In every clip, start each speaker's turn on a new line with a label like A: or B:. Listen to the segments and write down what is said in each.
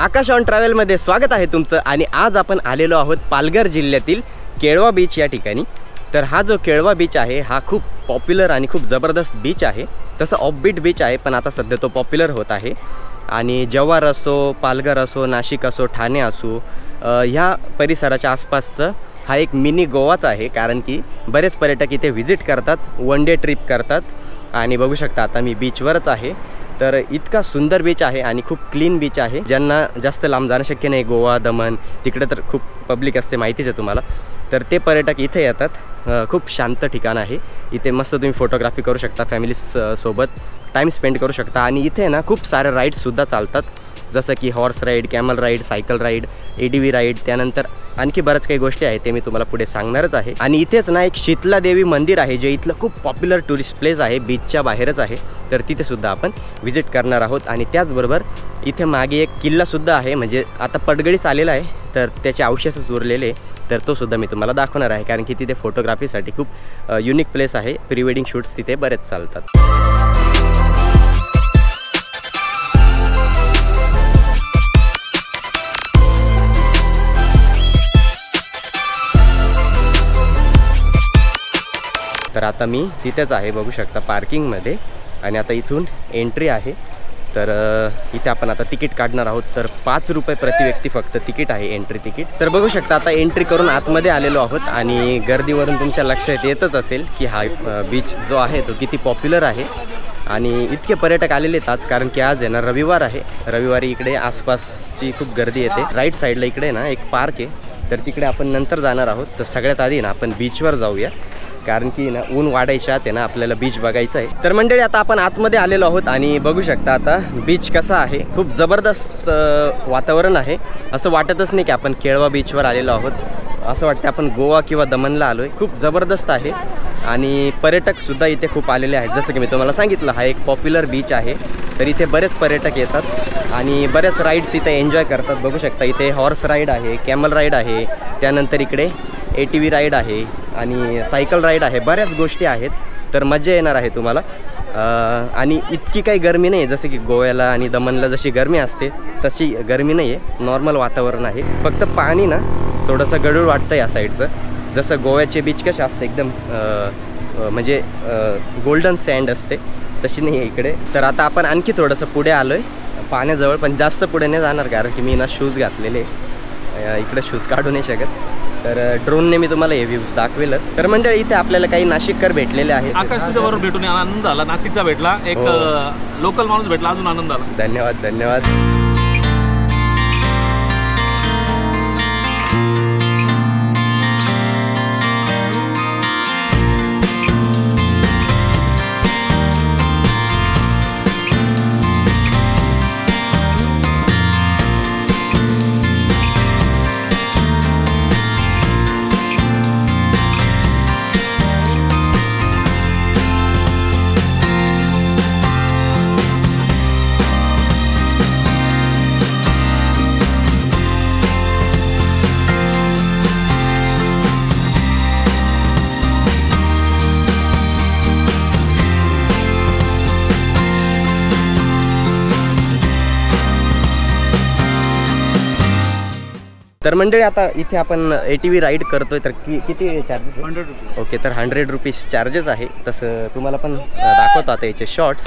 A: आकाश on ट्रॅव्हलमध्ये स्वागत आहे तुमचं। आणि आज आपण आलेलो आहोत पालघर जिल्ह्यातील केळवा बीच या ठिकाणी। तर हा जो केळवा बीच आहे हा खूप पॉप्युलर आणि खूप जबरदस्त बीच आहे। तसं ऑफबीट बीच आहे पण आता सध्या तो पॉप्युलर होत आहे। आणि जव्हार असो, पालघर असो, नाशिक असो, ठाणे असो, ह्या परिसराच्या आसपासचं हा एक मिनी गोवाच आहे। कारण की बरेच पर्यटक इथे व्हिजिट करतात, वन डे ट्रिप करतात। आणि बघू शकता आता मी बीचवरच आहे। तर इतका सुंदर बीच आहे आणि खूप क्लीन बीच आहे। ज्यांना जास्त लांब जाणं शक्य नाही, गोवा, दमण तिकडे तर खूप पब्लिक असते, माहितीच आहे तुम्हाला। तर ते पर्यटक इथे येतात। खूप शांत ठिकाण आहे। इथे मस्त तुम्ही फोटोग्राफी करू शकता, फॅमिली सोबत टाइम स्पेंड करू शकता। आणि इथे ना खूप सारे राईड्ससुद्धा चालतात, जसं की horse ride, camel ride, cycle ride, ADV ride, त्यानंतर आणखी बऱ्याच काही गोष्टी आहेत ते मी तुम्हाला पुढे सांगणारच आहे। आणि इथेच ना एक शीतला देवी मंदिर आहे, जे इथलं खूप पॉप्युलर टुरिस्ट प्लेस आहे, बीचच्या बाहेरच आहे। तर तिथे सुद्धा आपण व्हिजिट करणार आहोत। आणि त्याचबरोबर इथे मागे एक किल्लासुद्धा आहे, म्हणजे आता पडगडीच आलेला आहे, तर त्याचे अवशेषच उरलेले, तर तो सुद्धा मी तुम्हाला दाखवणार आहे। कारण की तिथे फोटोग्राफीसाठी खूप युनिक प्लेस आहे, प्री वेडिंग शूट्स तिथे बरेच चालतात। तर आता मी तिथेच आहे, बघू शकता पार्किंगमध्ये। आणि आता इथून एंट्री आहे। तर इथे आपण आता तिकीट काढणार आहोत। तर 5 रुपये प्रति व्यक्ती फक्त तिकीट आहे, एंट्री तिकीट। तर बघू शकता आता एंट्री करून आतमध्ये आलेलो आहोत। आणि गर्दीवरून तुमच्या लक्षात येतच असेल की हा बीच जो आहे तो किती पॉप्युलर आहे। आणि इतके पर्यटक आलेले आहेत आज, कारण की आज आहे ना रविवार आहे। रविवारी इकडे आसपासची खूप गर्दी येते। राईट साईडला इकडे ना एक पार्क आहे, तर तिकडे आपण नंतर जाणार आहोत। तर सगळ्यात आधी ना आपण बीचवर जाऊया, कारण की ना ऊन वाढायच्या आत आहे ना आपल्याला बीच बघायचं आहे। तर मंडळी आता आपण आतमध्ये आलेलो आहोत आणि बघू शकता आता बीच कसा आहे। खूप जबरदस्त वातावरण आहे, असं वाटतच नाही की आपण केळवा बीचवर आलेलो आहोत। असं वाटतं आपण गोवा किंवा दमणला आलो आहे। खूप जबरदस्त आहे आणि पर्यटकसुद्धा इथे खूप आलेले आहेत। जसं की मी तुम्हाला सांगितलं हा एक पॉप्युलर बीच आहे, तर इथे बरेच पर्यटक येतात आणि बरेच राईड्स इथे एन्जॉय करतात। बघू शकता इथे हॉर्स राईड आहे, कॅमल राईड आहे, त्यानंतर इकडे ATV राईड आहे आणि सायकल राईड आहे, बऱ्याच गोष्टी आहेत। तर मजा येणार आहे तुम्हाला। आणि इतकी काही गरमी नाही आहे, जसं की गोव्याला आणि दमणला जशी गरमी असते तशी गरमी नाही आहे, नॉर्मल वातावरण आहे। फक्त पाणी ना थोडंसं गडूळ वाटतं या साईडचं, जसं गोव्याचे बीच कसे असते एकदम म्हणजे गोल्डन सँड असते, तशी नाही आहे इकडे। तर आता आपण आणखी थोडंसं पुढे आलो आहे पाण्याजवळ, पण जास्त पुढे नाही जाणार कारण की मी ना शूज घातलेले, इकडे शूज काढू नाही शकत। तर ड्रोनने मी तुम्हाला हे व्ह्यूज दाखवेलच। तर मंडळी इथे आपल्याला काही नाशिककर भेटलेले आहेत।
B: आकाश तुझ्याबरोबर भेटून आनंद झाला, नाशिकचा भेटला, एक लोकल माणूस भेटला, अजून आनंद झाला।
A: धन्यवाद धन्यवाद। तर मंडळी आता इथे आपण ATV राईड करतोय, तर किती चार्जेस?
B: 100 रुपये।
A: ओके, तर 100 रुपीज चार्जेस आहे। तसं तुम्हाला पण दाखवतो आता याचे शॉर्ट्स।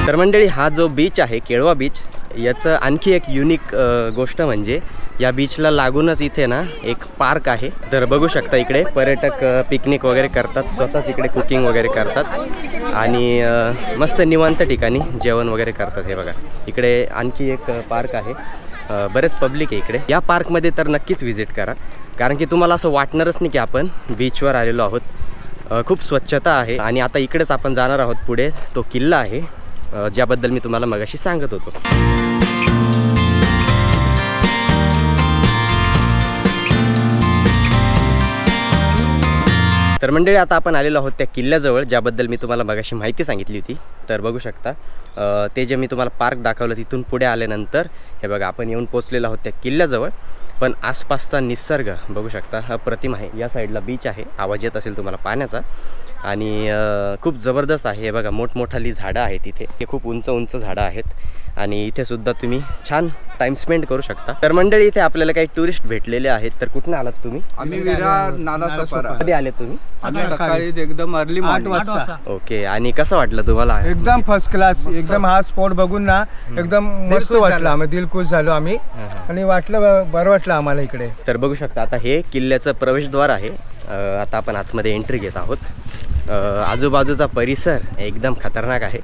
A: तर मंडळी हा जो बीच आहे केळवा बीच, याचं आणखी एक युनिक गोष्ट म्हणजे या बीचला लागूनच इथे ना एक पार्क आहे। तर बघू शकता इकडे पर्यटक पिकनिक वगैरे करतात, स्वतःच इकडे कुकिंग वगैरे करतात आणि मस्त निवांत ठिकाणी जेवण वगैरे करतात। हे बघा इकडे आणखी एक पार्क आहे, बरेच पब्लिक आहे इकडे। या पार्कमध्ये तर नक्कीच व्हिजिट करा, कारण की तुम्हाला असं वाटणारच नाही की आपण बीचवर आलेलो आहोत। खूप स्वच्छता आहे। आणि आता इकडेच आपण जाणार आहोत पुढे, तो किल्ला आहे ज्याबद्दल मी तुम्हाला मगाशी सांगत होतो। तर मंडळी आता आपण आलेलो आहोत त्या किल्ल्याजवळ, ज्याबद्दल मी तुम्हाला मगाशी माहिती सांगितली होती. तर बघू शकता ते जे मी तुम्हाला पार्क दाखवलं तिथून पुढे आल्यानंतर हे बघा आपण येऊन पोचलेलो आहोत त्या किल्ल्याजवळ. पण आसपासचा निसर्ग बघू शकता अप्रतिम आहे. या साईडला बीच आहे, आवाज येत असेल तुम्हाला पाण्याचा, आणि खूप जबरदस्त आहे. हे बघा मोठमोठाली झाडं आहेत इथे, हे खूप उंच उंच झाडं आहेत आणि इथे सुद्धा तुम्ही छान टाइम स्पेंड करू शकता. तर मंडळी इथे आपल्याला काही टुरिस्ट भेटलेले आहेत. तर कुठून आलात तुम्ही?
C: आम्ही विरार नालासोपारा.
A: कधी आले तुम्ही?
C: आम्ही सकाळी एकदम अर्ली 8 वाजता.
A: ओके. आणि कसं वाटलं तुम्हाला?
D: एकदम फर्स्ट क्लास. एकदम हा स्पॉट बघून ना एकदम मस्त वाटलं. आम्ही दिलखुश झालो आम्ही आणि वाटलं बरं वाटलं आम्हाला इकडे.
A: तर बघू शकता आता हे किल्ल्याचं प्रवेशद्वार आहे. आता आपण आतमध्ये एंट्री घेत आहोत. आजूबाजूचा परिसर एकदम खतरनाक आहे.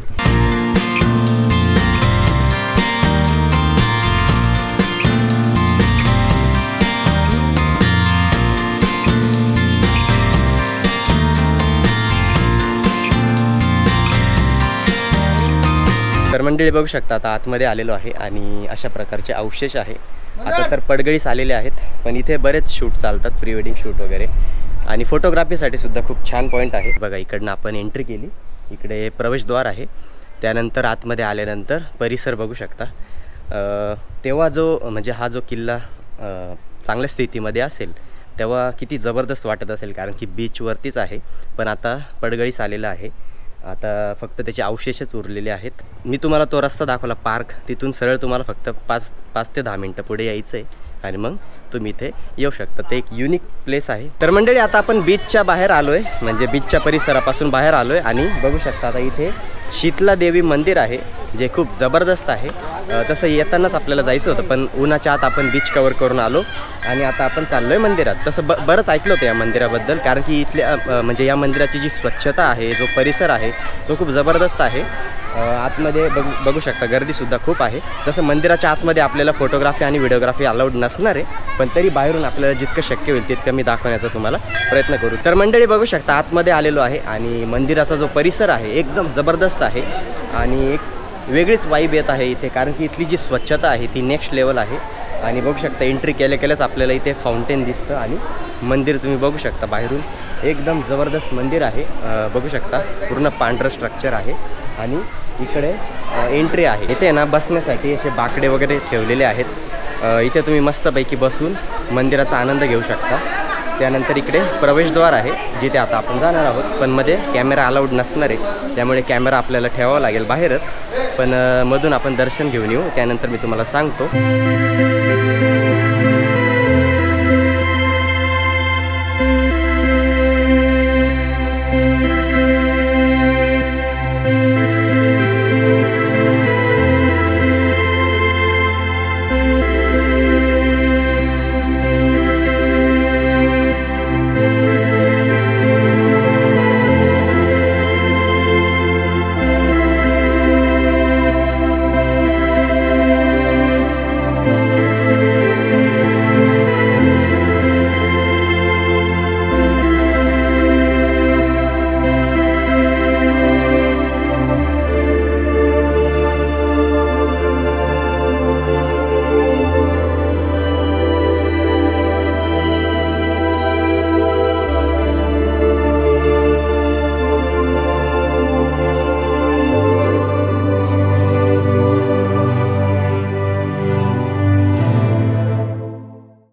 A: तर मंडळी बघू शकता आता आतमध्ये आलेलो आहे आणि अशा प्रकारचे अवशेष आहे. आता तर पडगळीस आलेले आहेत, पण इथे बरेच शूट चालतात, प्री वेडिंग शूट वगैरे, आणि फोटोग्राफीसाठी सुद्धा खूप छान पॉईंट आहे. बघा इकडनं आपण एंट्री केली, इकडे प्रवेशद्वार आहे. त्यानंतर आतमध्ये आल्यानंतर परिसर बघू शकता. तेव्हा म्हणजे हा जो किल्ला चांगल्या स्थितीमध्ये असेल तेव्हा किती जबरदस्त वाटत असेल, कारण की बीचवरतीच आहे. पण आता पडगळीस आलेला आहे, आता फक्त त्याचे अवशेषच उरलेले आहेत. मी तुम्हाला तो रस्ता दाखवला पार्क, तिथून सरळ तुम्हाला फक्त 5 ते 10 मिनटं पुढे यायचं आहे आणि मग तुम्ही इथे येऊ शकता. ते एक युनिक प्लेस आहे. तर मंडळी आता आपण बीचच्या बाहेर आलोय, म्हणजे बीचच्या परिसरापासून बाहेर आलोय आणि बघू शकता आता इथे शीतला देवी मंदिर आहे, जे खूप जबरदस्त आहे. तसं येतानाच आपल्याला जायचं होतं, पण उन्हाच्या आत आपण बीच कवर करून आलो आणि आता आपण चाललोय मंदिरात. तसं बरंच ऐकलं होतं या मंदिराबद्दल, कारण की इथल्या म्हणजे या मंदिराची जी स्वच्छता आहे, जो परिसर आहे तो खूप जबरदस्त आहे. आतमध्ये बघू शकता गर्दीसुद्धा खूप आहे. जसं मंदिराच्या आतमध्ये आपल्याला फोटोग्राफी आणि व्हिडिओग्राफी अलाउड नसणार आहे, पण तरी बाहेरून आपल्याला जितकं शक्य होईल तितकं मी दाखवण्याचा तुम्हाला प्रयत्न करू. तर मंडळी बघू शकता आतमध्ये आलेलो आहे आणि मंदिराचा जो परिसर आहे एकदम जबरदस्त आहे आणि एक वेगळीच वाईब येत आहे इथे, कारण की इथली जी स्वच्छता आहे ती नेक्स्ट लेवल आहे. आणि बघू शकता एंट्री केल्याच आपल्याला इथे फाउंटेन दिसतं आणि मंदिर तुम्ही बघू शकता बाहेरून एकदम जबरदस्त मंदिर आहे. बघू शकता पूर्ण पांढरं स्ट्रक्चर आहे आणि इकडे एंट्री आहे. इथे ना बसण्यासाठी असे बाकडे वगैरे ठेवलेले आहेत. इथे तुम्ही मस्तपैकी बसून मंदिराचा आनंद घेऊ शकता. त्यानंतर इकडे प्रवेशद्वार आहे, जिथे आता आपण जाणार आहोत, पण मध्ये कॅमेरा अलाउड नसणार आहे, त्यामुळे कॅमेरा आपल्याला ठेवावा लागेल बाहेरच. पण मधून आपण दर्शन घेऊन येऊ, त्यानंतर मी तुम्हाला सांगतो.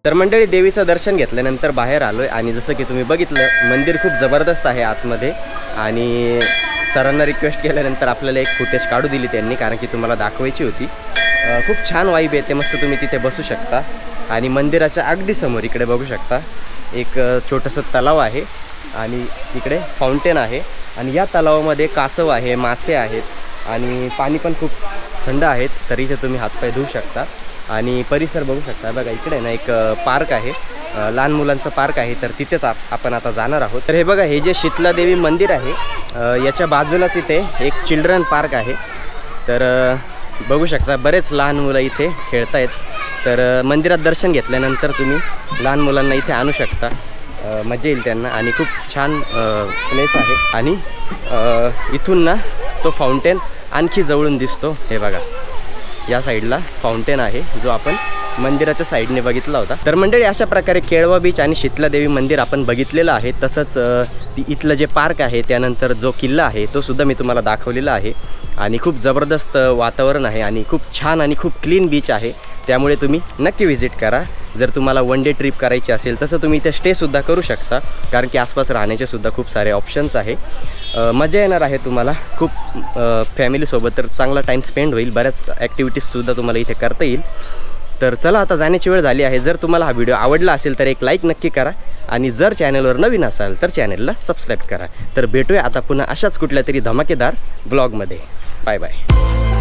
A: तर मंडळी देवीचं दर्शन घेतल्यानंतर बाहेर आलोय आणि जसं की तुम्ही बघितलं मंदिर खूप जबरदस्त आहे आतमध्ये. आणि सरांना रिक्वेस्ट केल्यानंतर आपल्याला एक फुटेज काढू दिली त्यांनी, कारण की तुम्हाला दाखवायची होती. खूप छान वाईब येते, मस्त तुम्ही तिथे बसू शकता. आणि मंदिराच्या अगदी समोर इकडे बघू शकता एक छोटंसं तलाव आहे आणि इकडे फाउंटेन आहे. आणि या तलावामध्ये कासव आहे, मासे आहेत आणि पाणी पण खूप थंड आहेत. तर इथे तुम्ही हातपाय धुवू शकता. आणि परिसर बघू शकता. बघा इकडे ना एक पार्क आहे, लहान मुलांचं पार्क आहे, तर तिथेच आपण आता जाणार आहोत. तर हे बघा हे जे शीतला देवी मंदिर आहे याच्या बाजूलाच इथे एक चिल्ड्रन पार्क आहे. तर बघू शकता बरेच लहान मुलं इथे खेळतायत. तर मंदिरात दर्शन घेतल्यानंतर तुम्ही लहान मुलांना इथे आणू शकता, मजा येईल त्यांना. आणि खूप छान प्लेस आहे. आणि इथून ना तो फाउंटेन आणखी जवळून दिसतो. हे बघा या साईडला फाउंटेन आहे, जो आपण मंदिराच्या साईडने बघितला होता. तर मंडळी अशा प्रकारे केळवा बीच आणि शीतलादेवी मंदिर आपण बघितलेलं आहे. तसंच इथलं जे पार्क आहे, त्यानंतर जो किल्ला आहे तो सुद्धा मी तुम्हाला दाखवलेला आहे. आणि खूप जबरदस्त वातावरण आहे आणि खूप छान आणि खूप क्लीन बीच आहे. त्यामुळे तुम्ही नक्की व्हिजिट करा. जर तुम्हाला वन डे ट्रिप करायची असेल तसं तुम्ही इथे स्टेसुद्धा करू शकता, कारण की आसपास राहण्याचे सुद्धा खूप सारे ऑप्शन्स आहे. मजा येणार आहे तुम्हाला खूप. फॅमिलीसोबत तर चांगला टाईम स्पेंड होईल. बऱ्याच ॲक्टिव्हिटीजसुद्धा तुम्हाला इथे करता येईल. तर चला आता जाण्याची वेळ झाली आहे. जर तुम्हाला हा व्हिडिओ आवडला असेल तर एक लाईक नक्की करा आणि जर चॅनलवर नवीन असाल तर चॅनलला सबस्क्राईब करा. तर भेटूया आता पुन्हा अशाच कुठल्या तरी धमाकेदार ब्लॉगमध्ये. Bye bye.